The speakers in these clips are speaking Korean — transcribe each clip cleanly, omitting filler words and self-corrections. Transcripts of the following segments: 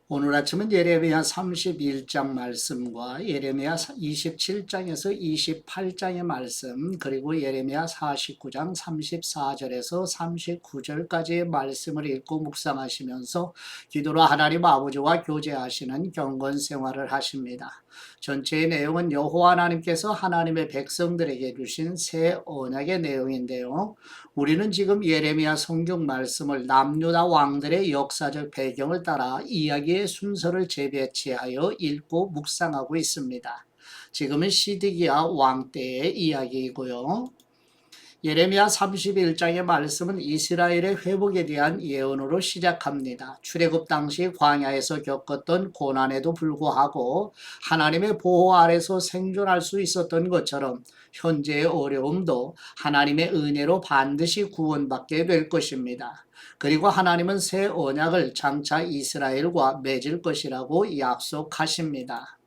오늘 아침은 예레미야 31장 말씀과 예레미야 27장에서 28장의 말씀, 그리고 예레미야 49장 34절에서 39절까지의 말씀을 읽고 묵상하시면서 기도로 하나님 아버지와 교제하시는 경건 생활을 하십니다. 전체의 내용은 여호와 하나님께서 하나님의 백성들에게 주신 새 언약의 내용인데요. 우리는 지금 예레미야 성경 말씀을 남유다 왕들의 역사적 배경을 따라 이야기의 순서를 재배치하여 읽고 묵상하고 있습니다. 지금은 시드기야 왕 때의 이야기이고요. 예레미야 31장의 말씀은 이스라엘의 회복에 대한 예언으로 시작합니다. 출애굽 당시 광야에서 겪었던 고난에도 불구하고 하나님의 보호 아래서 생존할 수 있었던 것처럼 현재의 어려움도 하나님의 은혜로 반드시 구원받게 될 것입니다. 그리고 하나님은 새 언약을 장차 이스라엘과 맺을 것이라고 약속하십니다.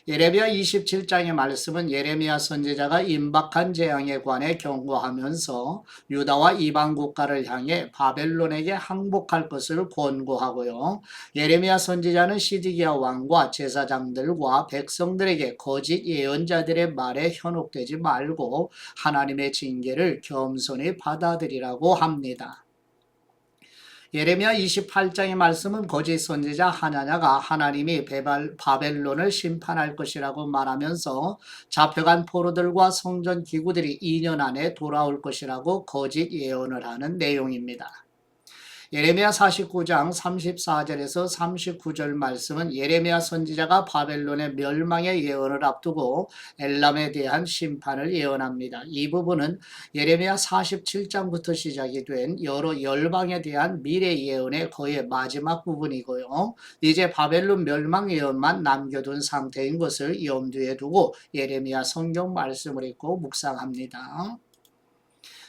예레미야 27장의 말씀은 예레미야 선지자가 임박한 재앙에 관해 경고하면서 유다와 이방 국가를 향해 바벨론에게 항복할 것을 권고하고요. 예레미야 선지자는 시드기야 왕과 제사장들과 백성들에게 거짓 예언자들의 말에 현혹되지 말고 하나님의 징계를 겸손히 받아들이라고 합니다. 예레미야 28장의 말씀은 거짓 선지자 하나냐가 하나님이 바벨론을 심판할 것이라고 말하면서 잡혀간 포로들과 성전 기구들이 2년 안에 돌아올 것이라고 거짓 예언을 하는 내용입니다. 예레미야 49장 34절에서 39절 말씀은 예레미야 선지자가 바벨론의 멸망의 예언을 앞두고 엘람에 대한 심판을 예언합니다. 이 부분은 예레미야 47장부터 시작이 된 여러 열방에 대한 미래 예언의 거의 마지막 부분이고요. 이제 바벨론 멸망 예언만 남겨둔 상태인 것을 염두에 두고 예레미야 성경 말씀을 읽고 묵상합니다.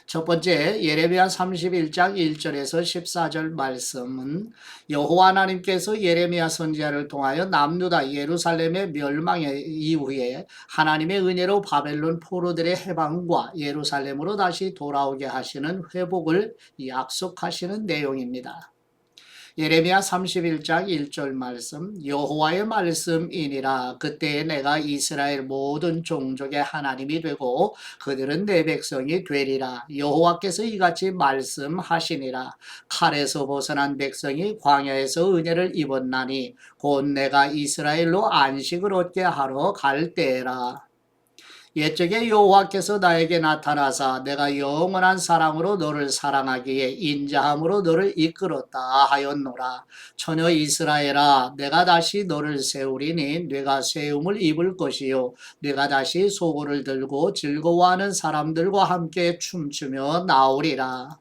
첫 번째 예레미야 31장 1절에서 14절 말씀은 여호와 하나님께서 예레미야 선지자를 통하여 남유다 예루살렘의 멸망의 이후에 하나님의 은혜로 바벨론 포로들의 해방과 예루살렘으로 다시 돌아오게 하시는 회복을 약속하시는 내용입니다. 예레미야 31장 1절 말씀 여호와의 말씀이니라. 그때에 내가 이스라엘 모든 종족의 하나님이 되고 그들은 내 백성이 되리라. 여호와께서 이같이 말씀하시니라. 칼에서 벗어난 백성이 광야에서 은혜를 입었나니 곧 내가 이스라엘로 안식을 얻게 하러 갈 때라. 옛적에 여호와께서 나에게 나타나사 내가 영원한 사랑으로 너를 사랑하기에 인자함으로 너를 이끌었다 하였노라. 처녀 이스라엘아, 내가 다시 너를 세우리니 네가 세움을 입을 것이요 네가 다시 소고를 들고 즐거워하는 사람들과 함께 춤추며 나오리라.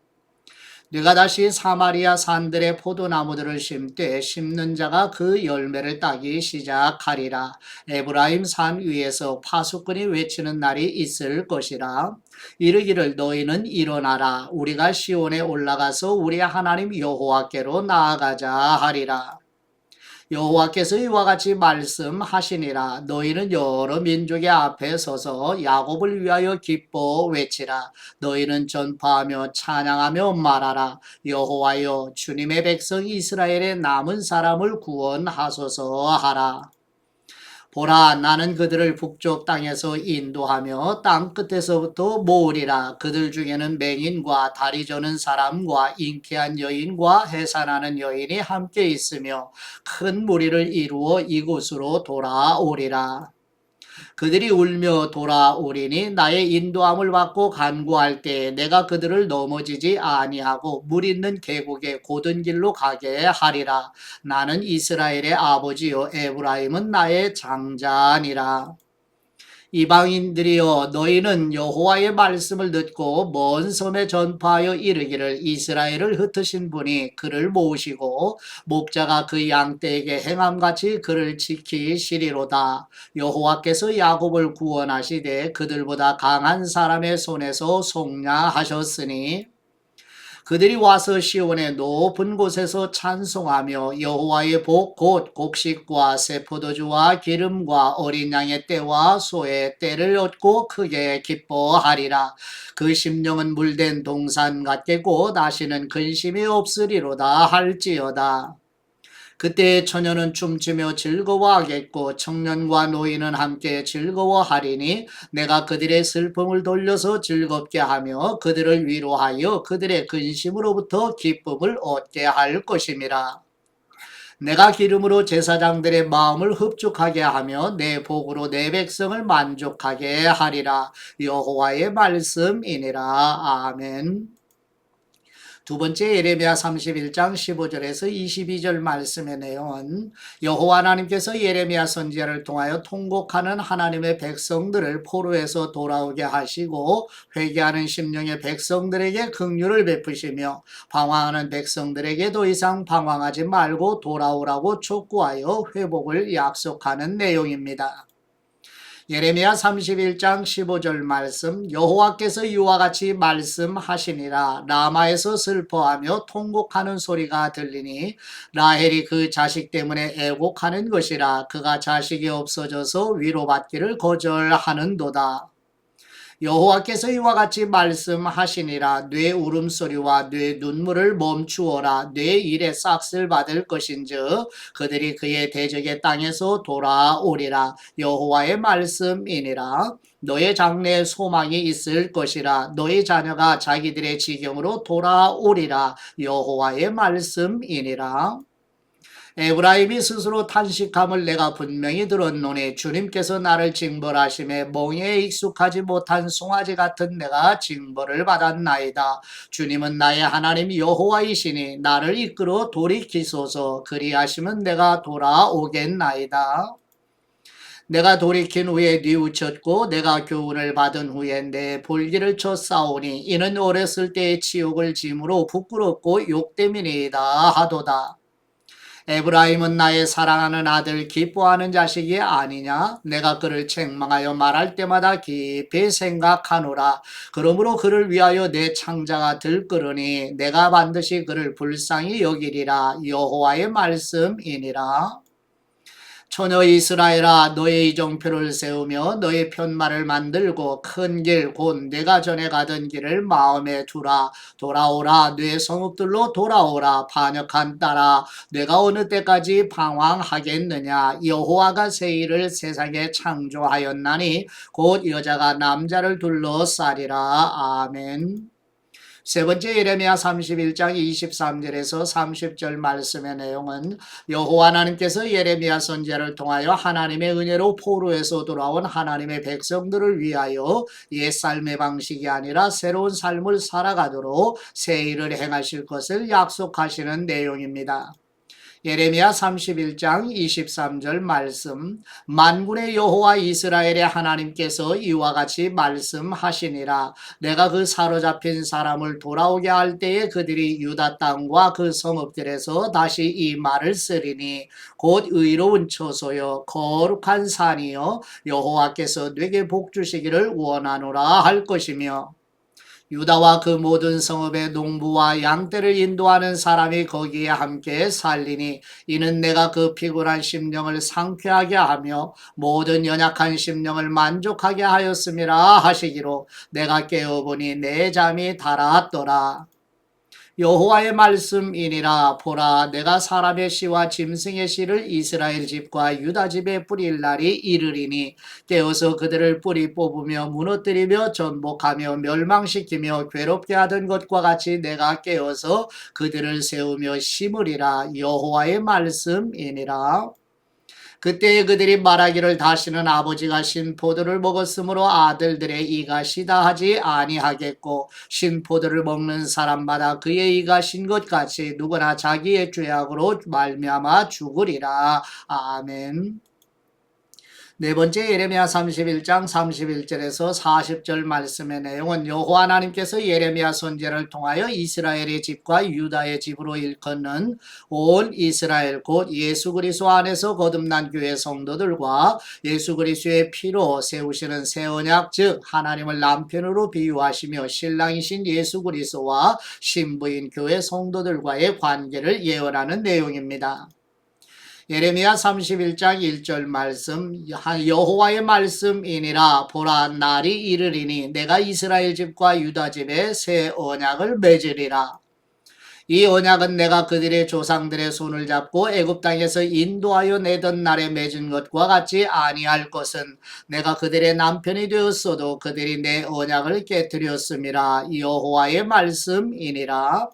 네가 다시 사마리아 산들의 포도나무들을 심되 심는 자가 그 열매를 따기 시작하리라. 에브라임 산 위에서 파수꾼이 외치는 날이 있을 것이라. 이르기를 너희는 일어나라. 우리가 시온에 올라가서 우리 하나님 여호와께로 나아가자 하리라. 여호와께서 이와 같이 말씀하시니라. 너희는 여러 민족의 앞에 서서 야곱을 위하여 기뻐 외치라. 너희는 전파하며 찬양하며 말하라. 여호와여, 주님의 백성 이스라엘의 남은 사람을 구원하소서 하라. 보라, 나는 그들을 북쪽 땅에서 인도하며 땅 끝에서부터 모으리라. 그들 중에는 맹인과 다리 저는 사람과 잉태한 여인과 해산하는 여인이 함께 있으며 큰 무리를 이루어 이곳으로 돌아오리라. 그들이 울며 돌아오리니 나의 인도함을 받고 간구할 때 내가 그들을 넘어지지 아니하고 물 있는 계곡의 곧은 길로 가게 하리라. 나는 이스라엘의 아버지요 에브라임은 나의 장자니라. 이방인들이여, 너희는 여호와의 말씀을 듣고 먼 섬에 전파하여 이르기를 이스라엘을 흩으신 분이 그를 모으시고 목자가 그 양떼에게 행함같이 그를 지키시리로다. 여호와께서 야곱을 구원하시되 그들보다 강한 사람의 손에서 속량하셨으니 그들이 와서 시온의 높은 곳에서 찬송하며 여호와의 복 곧 곡식과 새 포도주와 기름과 어린 양의 떼와 소의 떼를 얻고 크게 기뻐하리라. 그 심령은 물된 동산 같겠고 다시는 근심이 없으리로다 할지어다. 그때 처녀는 춤추며 즐거워하겠고 청년과 노인은 함께 즐거워하리니 내가 그들의 슬픔을 돌려서 즐겁게 하며 그들을 위로하여 그들의 근심으로부터 기쁨을 얻게 할 것임이라. 내가 기름으로 제사장들의 마음을 흡족하게 하며 내 복으로 내 백성을 만족하게 하리라. 여호와의 말씀이니라. 아멘. 두 번째 예레미야 31장 15절에서 22절 말씀의 내용은 여호와 하나님께서 예레미야 선지자를 통하여 통곡하는 하나님의 백성들을 포로에서 돌아오게 하시고 회개하는 심령의 백성들에게 긍휼을 베푸시며 방황하는 백성들에게 더 이상 방황하지 말고 돌아오라고 촉구하여 회복을 약속하는 내용입니다. 예레미야 31장 15절 말씀 여호와께서 이와 같이 말씀하시니라. 라마에서 슬퍼하며 통곡하는 소리가 들리니 라헬이 그 자식 때문에 애곡하는 것이라. 그가 자식이 없어져서 위로받기를 거절하는도다. 여호와께서 이와 같이 말씀하시니라. 뇌 울음소리와 뇌 눈물을 멈추어라. 뇌 일에 싹쓸 받을 것인즉 그들이 그의 대적의 땅에서 돌아오리라. 여호와의 말씀이니라. 너의 장래에 소망이 있을 것이라. 너의 자녀가 자기들의 지경으로 돌아오리라. 여호와의 말씀이니라. 에브라임이 스스로 탄식함을 내가 분명히 들었노니 주님께서 나를 징벌하심에 멍에에 익숙하지 못한 송아지 같은 내가 징벌을 받았나이다. 주님은 나의 하나님 여호와이시니 나를 이끌어 돌이키소서. 그리하시면 내가 돌아오겠나이다. 내가 돌이킨 후에 뉘우쳤고 내가 교훈을 받은 후에 내 볼기를 쳤사오니 이는 어렸을 때의 치욕을 짐으로 부끄럽고 욕됨이니이다 하도다. 에브라임은 나의 사랑하는 아들 기뻐하는 자식이 아니냐? 내가 그를 책망하여 말할 때마다 깊이 생각하노라. 그러므로 그를 위하여 내 창자가 들끓으니 내가 반드시 그를 불쌍히 여기리라. 여호와의 말씀이니라. 처녀 이스라엘아 너의 이정표를 세우며 너의 편말을 만들고 큰 길 곧 내가 전에 가던 길을 마음에 두라. 돌아오라 내 성읍들로 돌아오라. 반역한 딸아 내가 어느 때까지 방황하겠느냐. 여호와가 새 일을 세상에 창조하였나니 곧 여자가 남자를 둘러싸리라. 아멘. 세 번째 예레미야 31장 23절에서 30절 말씀의 내용은 여호와 하나님께서 예레미야 선지자를 통하여 하나님의 은혜로 포로에서 돌아온 하나님의 백성들을 위하여 옛 삶의 방식이 아니라 새로운 삶을 살아가도록 새 일을 행하실 것을 약속하시는 내용입니다. 예레미야 31장 23절 말씀 만군의 여호와 이스라엘의 하나님께서 이와 같이 말씀하시니라. 내가 그 사로잡힌 사람을 돌아오게 할 때에 그들이 유다 땅과 그 성읍들에서 다시 이 말을 쓰리니 곧 의로운 처소여 거룩한 산이여 여호와께서 내게 복 주시기를 원하노라 할 것이며 유다와 그 모든 성읍의 농부와 양떼를 인도하는 사람이 거기에 함께 살리니 이는 내가 그 피곤한 심령을 상쾌하게 하며 모든 연약한 심령을 만족하게 하였음이라 하시기로 내가 깨어보니 내 잠이 달았더라. 여호와의 말씀이니라. 보라 내가 사람의 씨와 짐승의 씨를 이스라엘 집과 유다 집에 뿌릴 날이 이르리니 깨어서 그들을 뿌리 뽑으며 무너뜨리며 전복하며 멸망시키며 괴롭게 하던 것과 같이 내가 깨어서 그들을 세우며 심으리라. 여호와의 말씀이니라. 그때 그들이 말하기를 다시는 아버지가 신포도를 먹었으므로 아들들의 이가 시다 하지 아니하겠고 신포도를 먹는 사람마다 그의 이가 신 것 같이 누구나 자기의 죄악으로 말미암아 죽으리라. 아멘. 네 번째 예레미야 31장 31절에서 40절 말씀의 내용은 여호와 하나님께서 예레미야 선지자를 통하여 이스라엘의 집과 유다의 집으로 일컫는 온 이스라엘 곧 예수 그리스도 안에서 거듭난 교회 성도들과 예수 그리스도의 피로 세우시는 새 언약 즉 하나님을 남편으로 비유하시며 신랑이신 예수 그리스도와 신부인 교회 성도들과의 관계를 예언하는 내용입니다. 예레미야 31장 1절 말씀 여호와의 말씀이니라. 보라 날이 이르리니 내가 이스라엘 집과 유다 집에 새 언약을 맺으리라. 이 언약은 내가 그들의 조상들의 손을 잡고 애굽 땅에서 인도하여 내던 날에 맺은 것과 같이 아니할 것은 내가 그들의 남편이 되었어도 그들이 내 언약을 깨뜨렸음이라. 여호와의 말씀이니라.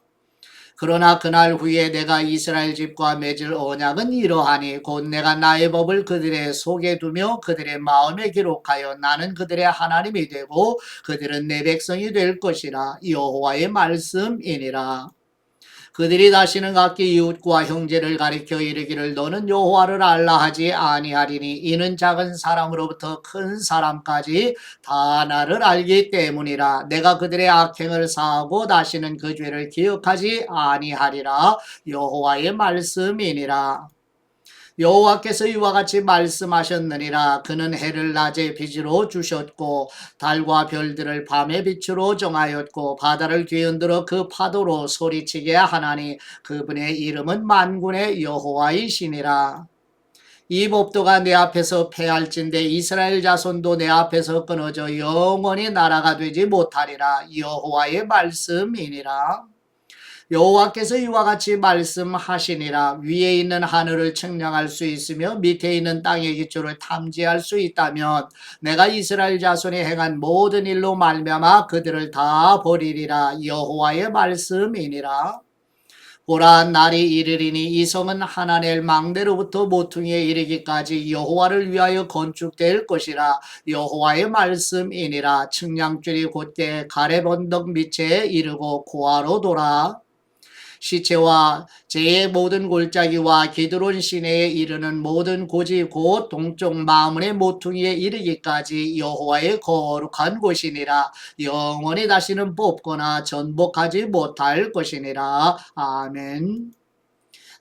그러나 그날 후에 내가 이스라엘 집과 맺을 언약은 이러하니 곧 내가 나의 법을 그들의 속에 두며 그들의 마음에 기록하여 나는 그들의 하나님이 되고 그들은 내 백성이 될 것이라. 여호와의 말씀이니라. 그들이 다시는 각기 이웃과 형제를 가리켜 이르기를 너는 여호와를 알라 하지 아니하리니 이는 작은 사람으로부터 큰 사람까지 다 나를 알기 때문이라. 내가 그들의 악행을 사하고 다시는 그 죄를 기억하지 아니하리라. 여호와의 말씀이니라. 여호와께서 이와 같이 말씀하셨느니라. 그는 해를 낮에 빛으로 주셨고 달과 별들을 밤의 빛으로 정하였고 바다를 뒤흔들어 그 파도로 소리치게 하나니 그분의 이름은 만군의 여호와이시니라. 이 법도가 내 앞에서 패할진대 이스라엘 자손도 내 앞에서 끊어져 영원히 나라가 되지 못하리라. 여호와의 말씀이니라. 여호와께서 이와 같이 말씀하시니라. 위에 있는 하늘을 측량할 수 있으며 밑에 있는 땅의 기초를 탐지할 수 있다면 내가 이스라엘 자손이 행한 모든 일로 말미암아 그들을 다 버리리라. 여호와의 말씀이니라. 보라 날이 이르리니 이 성은 하나넬 망대로부터 모퉁이에 이르기까지 여호와를 위하여 건축될 것이라. 여호와의 말씀이니라. 측량줄이 곧게 가렙 언덕 밑에 이르고 고아로 돌아 시체와 재의 모든 골짜기와 기드론 시내에 이르는 모든 고지 곧 동쪽 마문의 모퉁이에 이르기까지 여호와의 거룩한 곳이니라. 영원히 다시는 뽑거나 전복하지 못할 것이니라. 아멘.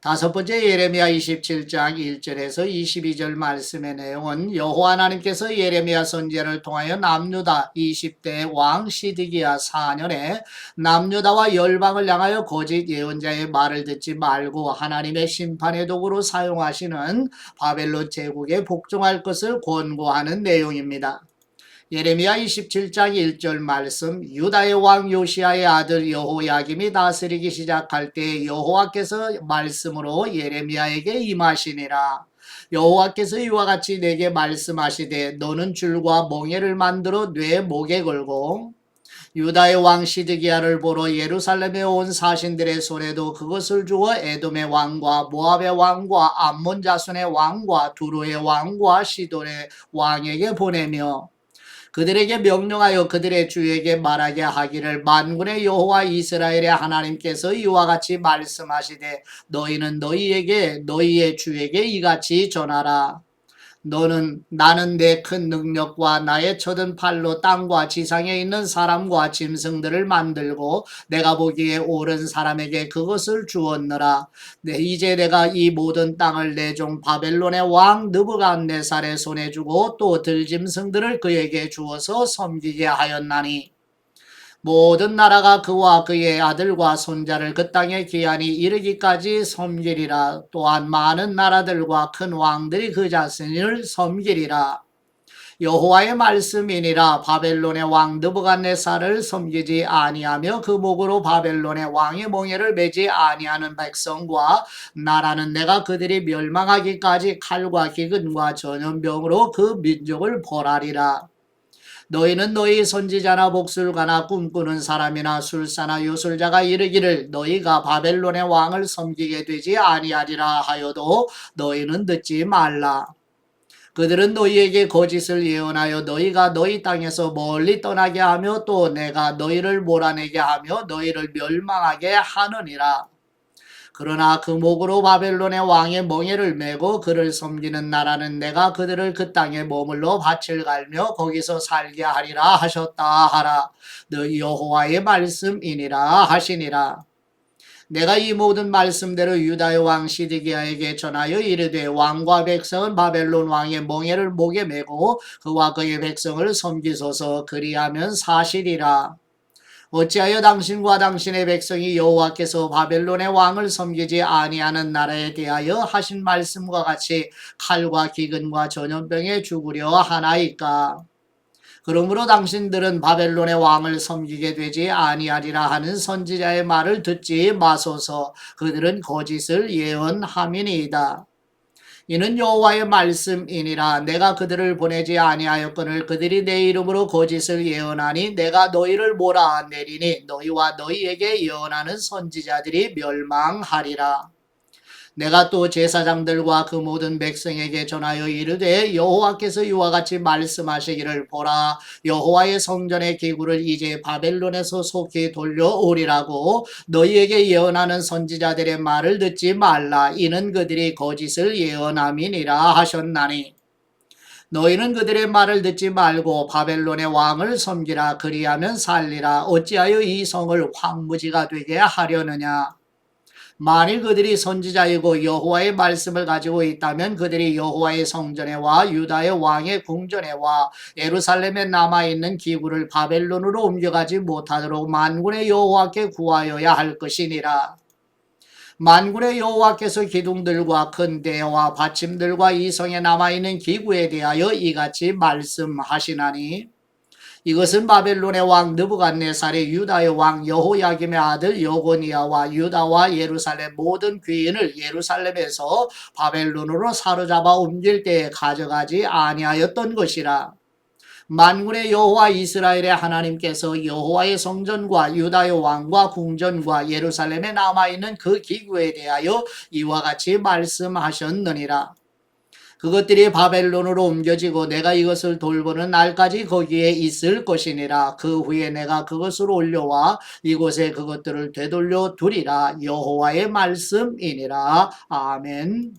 다섯 번째 예레미야 27장 1절에서 22절 말씀의 내용은 여호와 하나님께서 예레미야 선지자를 통하여 남유다 20대 왕 시드기야 4년에 남유다와 열방을 향하여 거짓 예언자의 말을 듣지 말고 하나님의 심판의 도구로 사용하시는 바벨론 제국에 복종할 것을 권고하는 내용입니다. 예레미야 27장 1절 말씀 유다의 왕 요시아의 아들 여호야김이 다스리기 시작할 때 여호와께서 말씀으로 예레미야에게 임하시니라. 여호와께서 이와 같이 내게 말씀하시되 너는 줄과 멍에를 만들어 뇌 목에 걸고 유다의 왕 시드기야를 보러 예루살렘에 온 사신들의 손에도 그것을 주어 에돔의 왕과 모압의 왕과 암몬 자손의 왕과 두로의 왕과 시돈의 왕에게 보내며 그들에게 명령하여 그들의 주에게 말하게 하기를 만군의 여호와 이스라엘의 하나님께서 이와 같이 말씀하시되 너희는 너희에게 너희의 주에게 이같이 전하라. 나는 내 큰 능력과 나의 쳐든 팔로 땅과 지상에 있는 사람과 짐승들을 만들고 내가 보기에 옳은 사람에게 그것을 주었느라. 이제 내가 이 모든 땅을 내 종 바벨론의 왕 느부갓네살의 손에 주고 또 들짐승들을 그에게 주어서 섬기게 하였나니 모든 나라가 그와 그의 아들과 손자를 그 땅에 기한이 이르기까지 섬기리라. 또한 많은 나라들과 큰 왕들이 그 자신을 섬기리라. 여호와의 말씀이니라. 바벨론의 왕 느부갓네살을 섬기지 아니하며 그 목으로 바벨론의 왕의 몽에를 매지 아니하는 백성과 나라는 내가 그들이 멸망하기까지 칼과 기근과 전염병으로 그 민족을 벌하리라. 너희는 너희 선지자나 복술가나 꿈꾸는 사람이나 술사나 요술자가 이르기를 너희가 바벨론의 왕을 섬기게 되지 아니하리라 하여도 너희는 듣지 말라. 그들은 너희에게 거짓을 예언하여 너희가 너희 땅에서 멀리 떠나게 하며 또 내가 너희를 몰아내게 하며 너희를 멸망하게 하느니라. 그러나 그 목으로 바벨론의 왕의 멍에를 메고 그를 섬기는 나라는 내가 그들을 그 땅에 머물러 밭을 갈며 거기서 살게 하리라 하셨다 하라. 너희 여호와의 말씀이니라 하시니라. 내가 이 모든 말씀대로 유다의 왕 시드기야에게 전하여 이르되 왕과 백성은 바벨론 왕의 멍에를 목에 메고 그와 그의 백성을 섬기소서. 그리하면 사실이라. 어찌하여 당신과 당신의 백성이 여호와께서 바벨론의 왕을 섬기지 아니하는 나라에 대하여 하신 말씀과 같이 칼과 기근과 전염병에 죽으려 하나이까. 그러므로 당신들은 바벨론의 왕을 섬기게 되지 아니하리라 하는 선지자의 말을 듣지 마소서. 그들은 거짓을 예언함이니이다. 이는 여호와의 말씀이니라. 내가 그들을 보내지 아니하였거늘 그들이 내 이름으로 거짓을 예언하니 내가 너희를 몰아내리니 너희와 너희에게 예언하는 선지자들이 멸망하리라. 내가 또 제사장들과 그 모든 백성에게 전하여 이르되 여호와께서 이와 같이 말씀하시기를 보라 여호와의 성전의 기구를 이제 바벨론에서 속히 돌려오리라고 너희에게 예언하는 선지자들의 말을 듣지 말라. 이는 그들이 거짓을 예언함이니라 하셨나니 너희는 그들의 말을 듣지 말고 바벨론의 왕을 섬기라. 그리하면 살리라. 어찌하여 이 성을 황무지가 되게 하려느냐. 만일 그들이 선지자이고 여호와의 말씀을 가지고 있다면 그들이 여호와의 성전에 와 유다의 왕의 궁전에 와 예루살렘에 남아있는 기구를 바벨론으로 옮겨가지 못하도록 만군의 여호와께 구하여야 할 것이니라. 만군의 여호와께서 기둥들과 큰 대와 받침들과 이 성에 남아있는 기구에 대하여 이같이 말씀하시나니 이것은 바벨론의 왕 느부갓네살이 유다의 왕 여호야김의 아들 여고니아와 유다와 예루살렘 모든 귀인을 예루살렘에서 바벨론으로 사로잡아 옮길 때에 가져가지 아니하였던 것이라. 만군의 여호와 이스라엘의 하나님께서 여호와의 성전과 유다의 왕과 궁전과 예루살렘에 남아있는 그 기구에 대하여 이와 같이 말씀하셨느니라. 그것들이 바벨론으로 옮겨지고 내가 이것을 돌보는 날까지 거기에 있을 것이니라. 그 후에 내가 그것을 올려와 이곳에 그것들을 되돌려 두리라. 여호와의 말씀이니라. 아멘.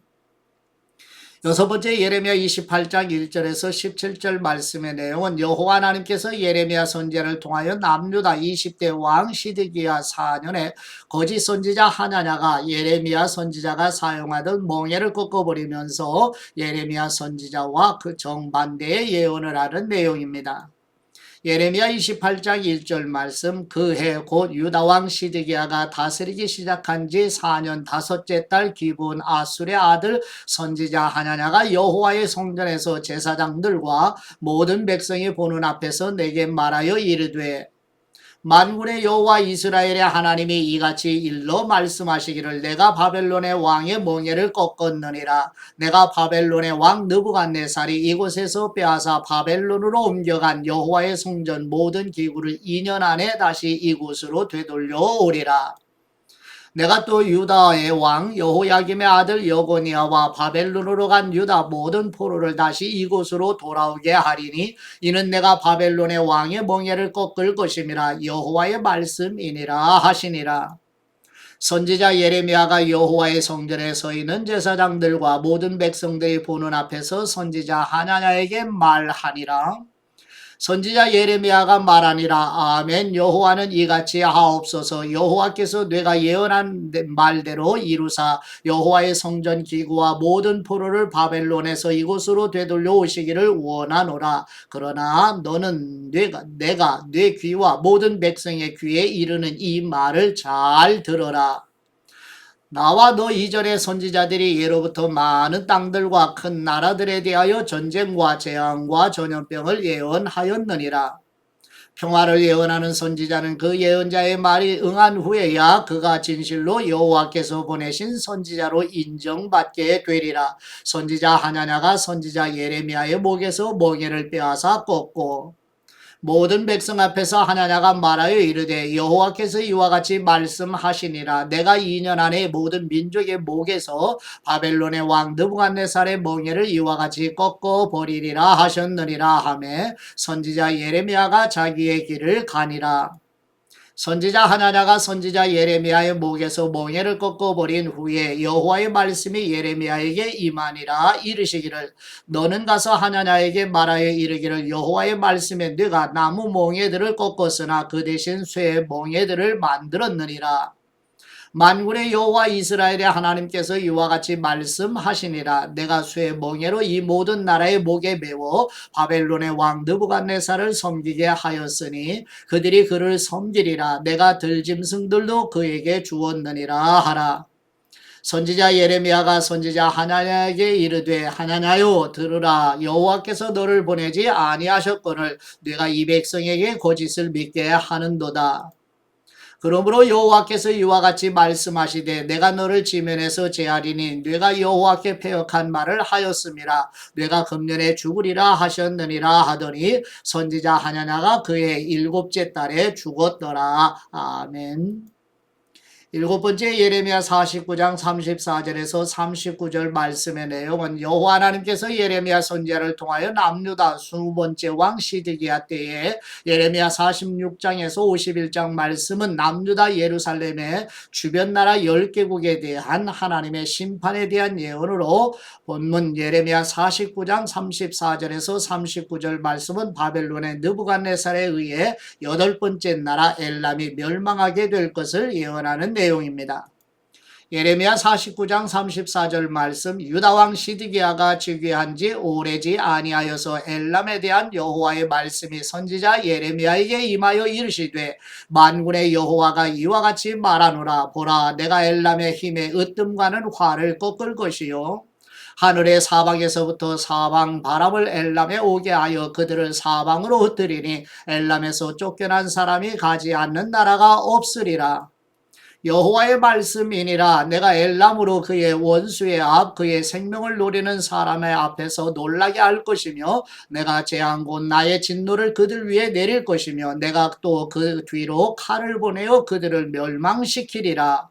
여섯 번째 예레미야 28장 1절에서 17절 말씀의 내용은 여호와 하나님께서 예레미야 선지자를 통하여 남유다 20대 왕 시드기야 4년에 거짓 선지자 하나냐가 예레미야 선지자가 사용하던 멍에를 꺾어버리면서 예레미야 선지자와 그 정반대의 예언을 하는 내용입니다. 예레미야 28장 1절 말씀 그 해 곧 유다왕 시드기야가 다스리기 시작한 지 4년 다섯째 달 기브온 아술의 아들 선지자 하냐냐가 여호와의 성전에서 제사장들과 모든 백성이 보는 앞에서 내게 말하여 이르되 만군의 여호와 이스라엘의 하나님이 이같이 일러 말씀하시기를 내가 바벨론의 왕의 멍에를 꺾었느니라. 내가 바벨론의 왕 느부갓네살이 이곳에서 빼앗아 바벨론으로 옮겨간 여호와의 성전 모든 기구를 2년 안에 다시 이곳으로 되돌려 오리라. 내가 또 유다의 왕 여호야김의 아들 여고니아와 바벨론으로 간 유다 모든 포로를 다시 이곳으로 돌아오게 하리니 이는 내가 바벨론의 왕의 멍에를 꺾을 것임이라. 여호와의 말씀이니라 하시니라. 선지자 예레미야가 여호와의 성전에 서 있는 제사장들과 모든 백성들이 보는 앞에서 선지자 하냐냐에게 말하니라. 선지자 예레미야가 말하니라. 아멘. 여호와는 이같이 하옵소서. 여호와께서 내가 예언한 말대로 이루사 여호와의 성전 기구와 모든 포로를 바벨론에서 이곳으로 되돌려 오시기를 원하노라. 그러나 너는 내가 네 귀와 모든 백성의 귀에 이르는 이 말을 잘 들어라. 나와 너 이전의 선지자들이 예로부터 많은 땅들과 큰 나라들에 대하여 전쟁과 재앙과 전염병을 예언하였느니라. 평화를 예언하는 선지자는 그 예언자의 말이 응한 후에야 그가 진실로 여호와께서 보내신 선지자로 인정받게 되리라. 선지자 하냐냐가 선지자 예레미야의 목에서 멍에를 빼앗아 꺾고 모든 백성 앞에서 하냐냐가 말하여 이르되 여호와께서 이와 같이 말씀하시니라. 내가 2년 안에 모든 민족의 목에서 바벨론의 왕 느부갓네살의 멍에를 이와 같이 꺾어 버리리라 하셨느니라 하매 선지자 예레미야가 자기의 길을 가니라. 선지자 하냐냐가 선지자 예레미야의 목에서 멍에를 꺾어버린 후에 여호와의 말씀이 예레미야에게 임하니라. 이르시기를 너는 가서 하냐냐에게 말하여 이르기를 여호와의 말씀에 네가 나무 멍에들을 꺾었으나 그 대신 쇠 멍에들을 만들었느니라. 만군의 여호와 이스라엘의 하나님께서 이와 같이 말씀하시니라. 내가 쇠 멍에로 이 모든 나라의 목에 메워 바벨론의 왕 느부갓네살을 섬기게 하였으니 그들이 그를 섬기리라. 내가 들짐승들도 그에게 주었느니라 하라. 선지자 예레미야가 선지자 하나냐에게 이르되 하나냐여 들으라 여호와께서 너를 보내지 아니하셨거늘 네가 이 백성에게 거짓을 믿게 하는도다. 그러므로 여호와께서 이와 같이 말씀하시되 내가 너를 지면에서 제하리니 네가 여호와께 패역한 말을 하였음이라. 네가 금년에 죽으리라 하셨느니라 하더니 선지자 하나냐가 그의 7째 달에 죽었더라. 아멘. 일곱 번째 예레미야 49장 34절에서 39절 말씀의 내용은 여호와 하나님께서 예레미야 선지자를 통하여 남유다 20번째 왕 시드기야 때에 예레미야 46장에서 51장 말씀은 남유다 예루살렘의 주변 나라 10개국에 대한 하나님의 심판에 대한 예언으로 본문 예레미야 49장 34절에서 39절 말씀은 바벨론의 느부갓네살에 의해 8번째 나라 엘람이 멸망하게 될 것을 예언하는 내용입니다. 예레미야 49장 34절 말씀 유다왕 시드기야가 즉위한 지 오래지 아니하여서 엘람에 대한 여호와의 말씀이 선지자 예레미야에게 임하여 이르시되 만군의 여호와가 이와 같이 말하노라 보라 내가 엘람의 힘에 으뜸과는 화를 꺾을 것이요 하늘의 사방에서부터 사방 바람을 엘람에 오게 하여 그들을 사방으로 흩뜨리니 엘람에서 쫓겨난 사람이 가지 않는 나라가 없으리라. 여호와의 말씀이니라. 내가 엘람으로 그의 원수의 앞 그의 생명을 노리는 사람의 앞에서 놀라게 할 것이며 내가 재앙 곧 나의 진노를 그들 위에 내릴 것이며 내가 또 그 뒤로 칼을 보내어 그들을 멸망시키리라.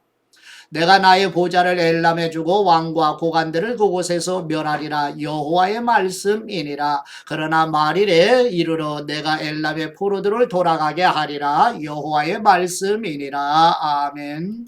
내가 나의 보좌를 엘람에 주고 왕과 고관들을 그곳에서 멸하리라. 여호와의 말씀이니라. 그러나 말일에 이르러 내가 엘람의 포로들을 돌아가게 하리라. 여호와의 말씀이니라. 아멘.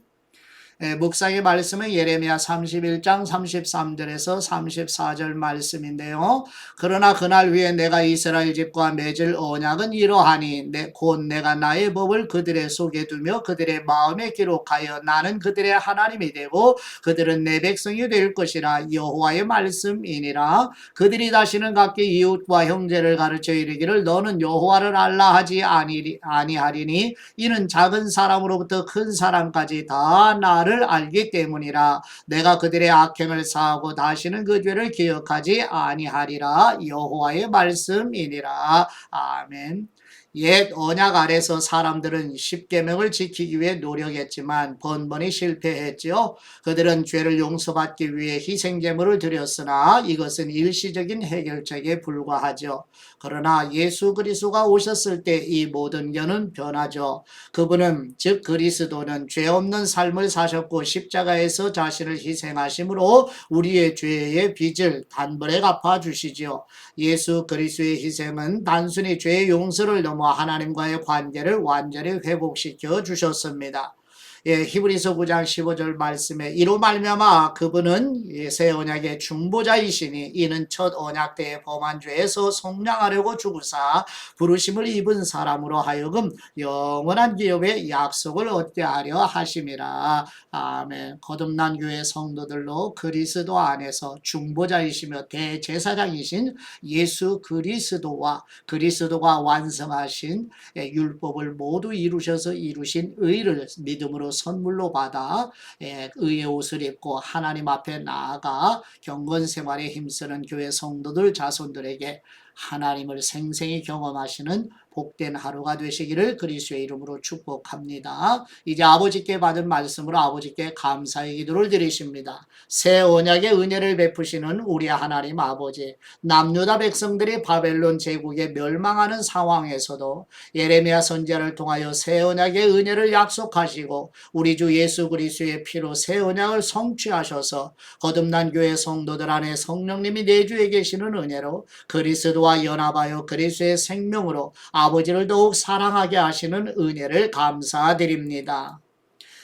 묵상의 말씀은 예레미야 31장 33절에서 34절 말씀인데요. 그러나 그날 위에 내가 이스라엘 집과 맺을 언약은 이러하니 곧 내가 나의 법을 그들의 속에 두며 그들의 마음에 기록하여 나는 그들의 하나님이 되고 그들은 내 백성이 될 것이라. 여호와의 말씀이니라. 그들이 다시는 각기 이웃과 형제를 가르쳐 이르기를 너는 여호와를 알라 하지 아니하리니 이는 작은 사람으로부터 큰 사람까지 다 나를 알기 때문이라. 내가 그들의 악행을 사하고 다시는 그 죄를 기억하지 아니하리라. 여호와의 말씀이니라. 아멘. 옛 언약 아래서 사람들은 십계명을 지키기 위해 노력했지만 번번이 실패했지요. 그들은 죄를 용서받기 위해 희생제물을 드렸으나 이것은 일시적인 해결책에 불과하죠. 그러나 예수 그리스도가 오셨을 때 이 모든 견은 변하죠. 그분은 즉 그리스도는 죄 없는 삶을 사셨고 십자가에서 자신을 희생하심으로 우리의 죄의 빚을 단번에 갚아주시지요. 예수 그리스도의 희생은 단순히 죄의 용서를 넘어 하나님과의 관계를 완전히 회복시켜 주셨습니다. 히브리서 9장 15절 말씀에 이로 말미암아 그분은 새 언약의 중보자이시니 이는 첫 언약 때의 범한 죄에서 속량하려고 죽으사 부르심을 입은 사람으로 하여금 영원한 기업의 약속을 얻게 하려 하심이라. 아멘. 거듭난 교회 성도들로 그리스도 안에서 중보자이시며 대제사장이신 예수 그리스도와 그리스도가 완성하신 율법을 모두 이루셔서 이루신 의를 믿음으로 선물로 받아 의의 옷을 입고 하나님 앞에 나아가 경건 생활에 힘쓰는 교회 성도들 자손들에게 하나님을 생생히 경험하시는 복된 하루가 되시기를 그리스도의 이름으로 축복합니다. 이제 아버지께 받은 말씀으로 아버지께 감사의 기도를 드리십니다. 새 언약의 은혜를 베푸시는 우리 하나님 아버지, 남유다 백성들이 바벨론 제국에 멸망하는 상황에서도 예레미야 선지자를 통하여 새 언약의 은혜를 약속하시고 우리 주 예수 그리스도의 피로 새 언약을 성취하셔서 거듭난 교회 성도들 안에 성령님이 내주에 계시는 은혜로 그리스도와 연합하여 그리스도의 생명으로 아버지를 더욱 사랑하게 하시는 은혜를 감사드립니다.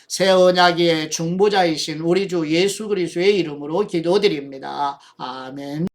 새 언약의 중보자이신 우리 주 예수 그리스도의 이름으로 기도드립니다. 아멘.